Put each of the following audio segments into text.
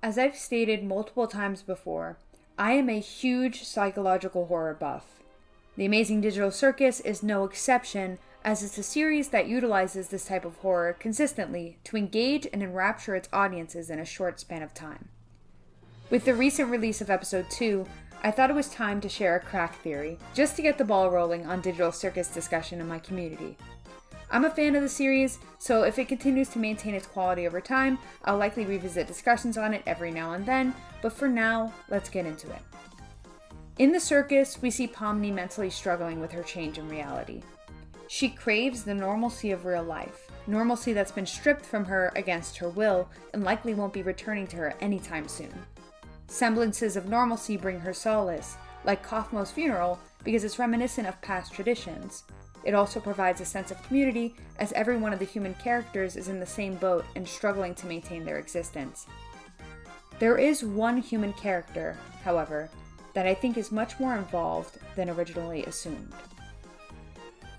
As I've stated multiple times before, I am a huge psychological horror buff. The Amazing Digital Circus is no exception, as it's a series that utilizes this type of horror consistently to engage and enrapture its audiences in a short span of time. With the recent release of episode 2, I thought it was time to share a crack theory, just to get the ball rolling on Digital Circus discussion in my community. I'm a fan of the series, so if it continues to maintain its quality over time, I'll likely revisit discussions on it every now and then, but for now, let's get into it. In the circus, we see Pomni mentally struggling with her change in reality. She craves the normalcy of real life, normalcy that's been stripped from her against her will and likely won't be returning to her anytime soon. Semblances of normalcy bring her solace, like Kaufmo's funeral, because it's reminiscent of past traditions. It also provides a sense of community, as every one of the human characters is in the same boat and struggling to maintain their existence. There is one human character, however, that I think is much more involved than originally assumed.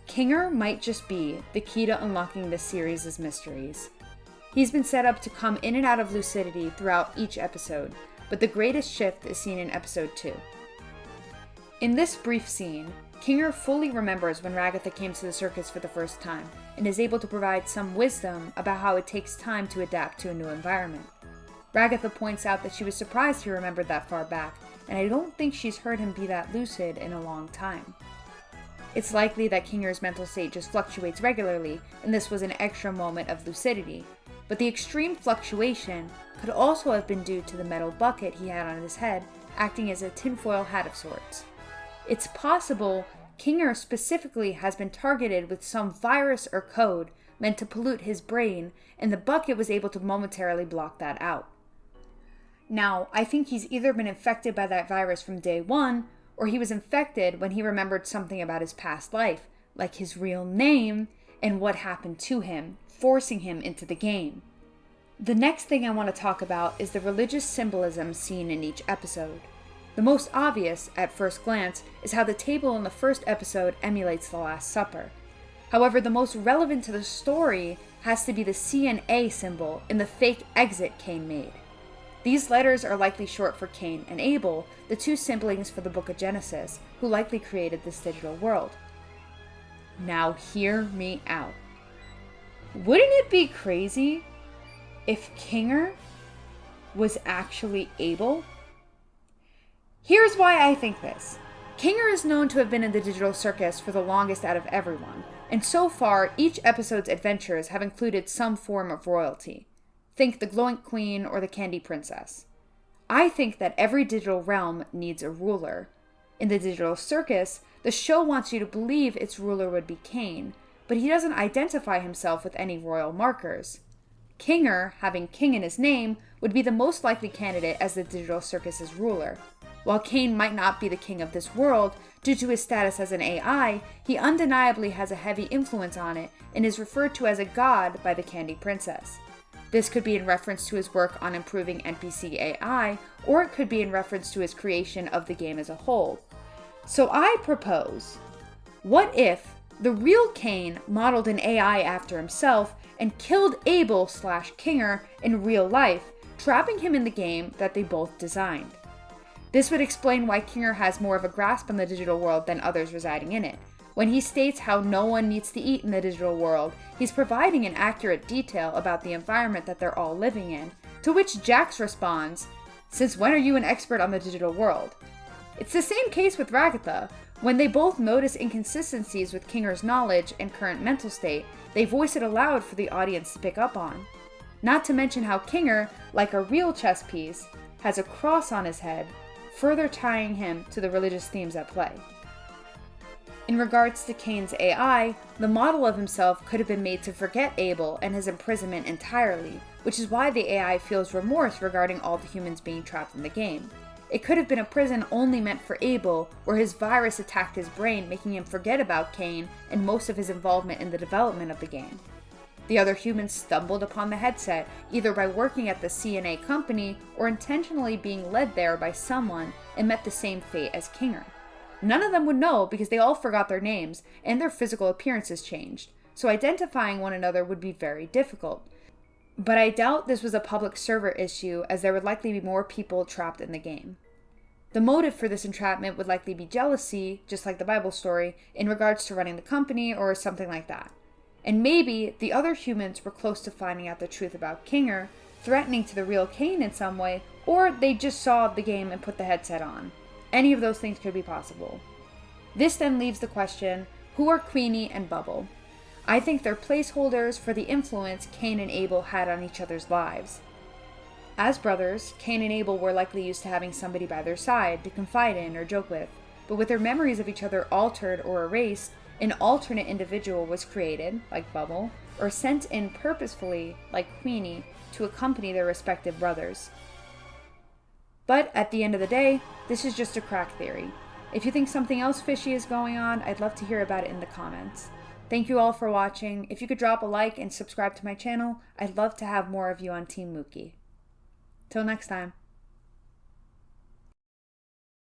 Kinger might just be the key to unlocking this series' mysteries. He's been set up to come in and out of lucidity throughout each episode, but the greatest shift is seen in episode 2. In this brief scene, Kinger fully remembers when Ragatha came to the circus for the first time, and is able to provide some wisdom about how it takes time to adapt to a new environment. Ragatha points out that she was surprised he remembered that far back, and I don't think she's heard him be that lucid in a long time. It's likely that Kinger's mental state just fluctuates regularly, and this was an extra moment of lucidity, but the extreme fluctuation could also have been due to the metal bucket he had on his head, acting as a tinfoil hat of sorts. It's possible Kinger specifically has been targeted with some virus or code meant to pollute his brain, and the bucket was able to momentarily block that out. Now, I think he's either been infected by that virus from day one, or he was infected when he remembered something about his past life, like his real name and what happened to him, forcing him into the game. The next thing I want to talk about is the religious symbolism seen in each episode. The most obvious, at first glance, is how the table in the first episode emulates the Last Supper. However, the most relevant to the story has to be the C and A symbol in the fake exit Cain made. These letters are likely short for Cain and Abel, the two siblings for the Book of Genesis, who likely created this digital world. Now hear me out. Wouldn't it be crazy if Kinger was actually Abel? Here's why I think this. Kinger is known to have been in the digital circus for the longest out of everyone, and so far each episode's adventures have included some form of royalty. Think the Glowing Queen or the Candy Princess. I think that every digital realm needs a ruler. In the digital circus, the show wants you to believe its ruler would be Cain, but he doesn't identify himself with any royal markers. Kinger, having king in his name, would be the most likely candidate as the digital circus's ruler. While Cain might not be the king of this world, due to his status as an AI, he undeniably has a heavy influence on it and is referred to as a god by the Candy Princess. This could be in reference to his work on improving NPC AI, or it could be in reference to his creation of the game as a whole. So I propose, what if the real Cain modeled an AI after himself and killed Abel/Kinger in real life, trapping him in the game that they both designed? This would explain why Kinger has more of a grasp on the digital world than others residing in it. When he states how no one needs to eat in the digital world, he's providing an accurate detail about the environment that they're all living in, to which Jax responds, "Since when are you an expert on the digital world?" It's the same case with Ragatha. When they both notice inconsistencies with Kinger's knowledge and current mental state, they voice it aloud for the audience to pick up on. Not to mention how Kinger, like a real chess piece, has a cross on his head, further tying him to the religious themes at play. In regards to Cain's AI, the model of himself could have been made to forget Abel and his imprisonment entirely, which is why the AI feels remorse regarding all the humans being trapped in the game. It could have been a prison only meant for Abel, where his virus attacked his brain, making him forget about Cain and most of his involvement in the development of the game. The other humans stumbled upon the headset, either by working at the C&A company or intentionally being led there by someone, and met the same fate as Kinger. None of them would know because they all forgot their names and their physical appearances changed, so identifying one another would be very difficult. But I doubt this was a public server issue, as there would likely be more people trapped in the game. The motive for this entrapment would likely be jealousy, just like the Bible story, in regards to running the company or something like that. And maybe the other humans were close to finding out the truth about Kinger, threatening to the real Cain in some way, or they just saw the game and put the headset on. Any of those things could be possible. This then leaves the question, who are Queenie and Bubble? I think they're placeholders for the influence Cain and Abel had on each other's lives. As brothers, Cain and Abel were likely used to having somebody by their side to confide in or joke with, but with their memories of each other altered or erased, an alternate individual was created, like Bubble, or sent in purposefully, like Queenie, to accompany their respective brothers. But at the end of the day, this is just a crack theory. If you think something else fishy is going on, I'd love to hear about it in the comments. Thank you all for watching. If you could drop a like and subscribe to my channel, I'd love to have more of you on Team Mooki. Till next time.